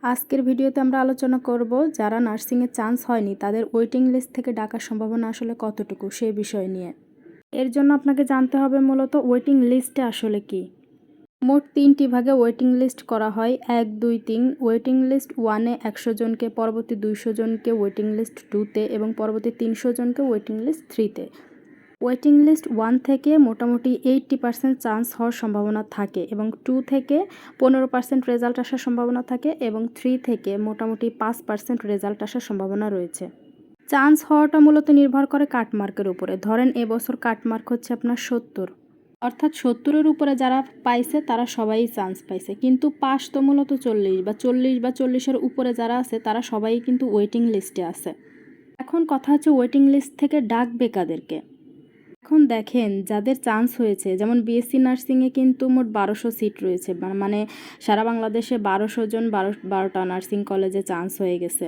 আজকের ভিডিওতে আমরা আলোচনা করব যারা নার্সিংয়ে চান্স হয়নি তাদের ওয়েটিং লিস্ট থেকে ডাকার সম্ভাবনা আসলে কতটুকু সেই বিষয় নিয়ে। এর জন্য আপনাকে জানতে হবে মূলত ওয়েটিং লিস্টে আসলে কি। মোট 3টি ভাগে ওয়েটিং লিস্ট করা হয়, 1, 2, 3। ওয়েটিং লিস্ট 1-এ 100 জনকে, পরবর্তী 200 জনকে ওয়েটিং লিস্ট 2-তে এবং পরবর্তী 300 জনকে ওয়েটিং লিস্ট 3-তে। ওয়েটিং লিস্ট 1 থেকে মোটামুটি 80% চান্স হওয়ার সম্ভাবনা থাকে এবং 2 থেকে 15% রেজাল্ট আসার সম্ভাবনা থাকে এবং 3 থেকে মোটামুটি 5% রেজাল্ট আসার সম্ভাবনা রয়েছে। চান্স হওয়াটা মূলত নির্ভর করে কাটমার্কের উপরে। ধরেন এবছর কাটমার্ক হচ্ছে আপনার 70, অর্থাৎ 70-এর উপরে যারা পাইছে তারা সবাই চান্স পাইছে, কিন্তু পাস তো মূলত 40 বা 40-এর উপরে যারা আছে তারা সবাই কিন্তু ওয়েটিং লিস্টে আছে। এখন কথা হচ্ছে ওয়েটিং লিস্ট থেকে ডাকবে কাদেরকে। এখন দেখেন যাদের চান্স হয়েছে, যেমন বিএসসি নার্সিংয়ে কিন্তু মোট 1200 সিট রয়েছে, মানে সারা বাংলাদেশে 1200 জন 12টা নার্সিং কলেজে চান্স হয়ে গেছে।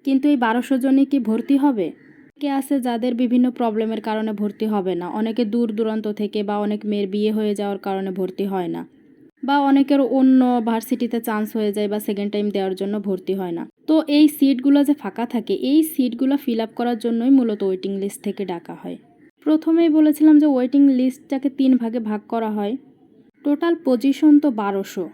কিন্তু এই 1200 জনই কি ভর্তি হবে? অনেকে আছে যাদের বিভিন্ন প্রবলেমের কারণে ভর্তি হবে না, অনেকে দূর দূরান্ত থেকে বা অনেক মেয়ের বিয়ে হয়ে যাওয়ার কারণে ভর্তি হয় না, বা অনেকের অন্য ভার্সিটিতে চান্স হয়ে যায় বা সেকেন্ড টাইম দেওয়ার জন্য ভর্তি হয় না। তো এই সিটগুলো যে ফাঁকা থাকে, এই সিটগুলো ফিল আপ করার জন্যই মূলত ওয়েটিং লিস্ট থেকে ডাকা হয়। প্রথমেই বলেছিলাম যে ওয়েটিং লিস্টটাকে 3 ভাগে ভাগ করা হয়। টোটাল পজিশন তো 1200।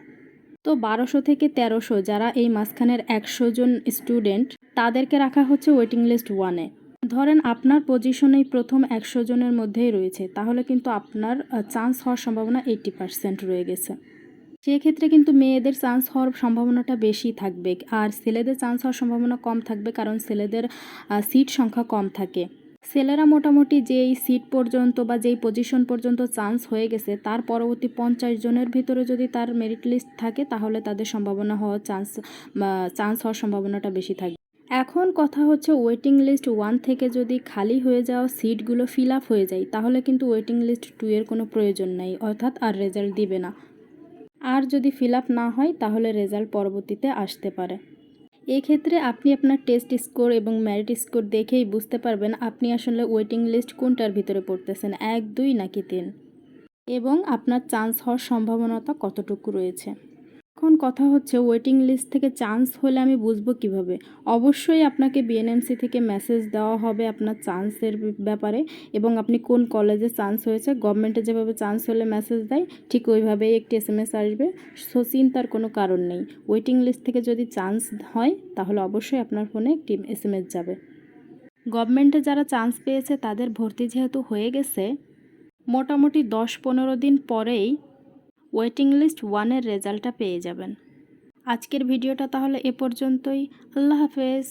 তো 1200 থেকে 1300 যারা এই মাঝখানের 100 জন স্টুডেন্ট, তাদেরকে রাখা হচ্ছে ওয়েটিং লিস্ট 1-এ। ধরেন আপনার পজিশনেই প্রথম 100 জনের মধ্যেই রয়েছে, তাহলে কিন্তু আপনার চান্স হওয়ার সম্ভাবনা 80% রয়ে গেছে। সেক্ষেত্রে কিন্তু মেয়েদের চান্স হওয়ার সম্ভাবনাটা বেশি থাকবে, আর ছেলেদের চান্স হওয়ার সম্ভাবনা কম থাকবে, কারণ ছেলেদের সিট সংখ্যা কম থাকে। ছেলেরা মোটামুটি যেই সিট পর্যন্ত বা যেই পজিশন পর্যন্ত চান্স হয়ে গেছে, তার পরবর্তী 50 জনের ভিতরে যদি তার মেরিট লিস্ট থাকে, তাহলে তাদের সম্ভাবনা হওয়ার চান্স হওয়ার সম্ভাবনাটা বেশি থাকবে। এখন কথা হচ্ছে ওয়েটিং লিস্ট 1 থেকে যদি খালি হয়ে যাওয়া সিটগুলো ফিল আপ হয়ে যায়, তাহলে কিন্তু ওয়েটিং লিস্ট 2 এর কোনো প্রয়োজন নেই, অর্থাৎ আর রেজাল্ট দিবে না। আর যদি ফিল আপ না হয় তাহলে রেজাল্ট পরবর্তীতে আসতে পারে। এক্ষেত্রে আপনি আপনার টেস্ট স্কোর এবং মেরিট স্কোর দেখেই বুঝতে পারবেন আপনি আসলে ওয়েটিং লিস্ট কোনটার ভিতরে পড়তেছেন, 1, 2 নাকি 3, এবং আপনার চান্স হওয়ার সম্ভাবনাটা কতটুকু রয়েছে। এখন কথা হচ্ছে ওয়েটিং লিস্ট থেকে চান্স হলে আমি বুঝবো কিভাবে। অবশ্যই আপনাকে বিএনএমসি থেকে মেসেজ দেওয়া হবে আপনার চান্সের ব্যাপারে, এবং আপনি কোন কলেজে চান্স হয়েছে, গভর্নমেন্টে যেভাবে চান্স হলে মেসেজ দেয় ঠিক ওইভাবেই একটি এসএমএস আসবে। সো চিন্তার কোনো কারণ নেই। ওয়েটিং লিস্ট থেকে যদি চান্স হয় তাহলে অবশ্যই আপনার ফোনে একটি এসএমএস যাবে। গভর্নমেন্টে যারা চান্স পেয়েছে তাদের ভর্তি যেহেতু হয়ে গেছে, মোটামুটি 10-15 দিন পরেই ওয়েটিং লিস্ট 1-এর রেজাল্টটা পেয়ে যাবেন। আজকের ভিডিওটা তাহলে এ পর্যন্তই। আল্লাহ হাফেজ।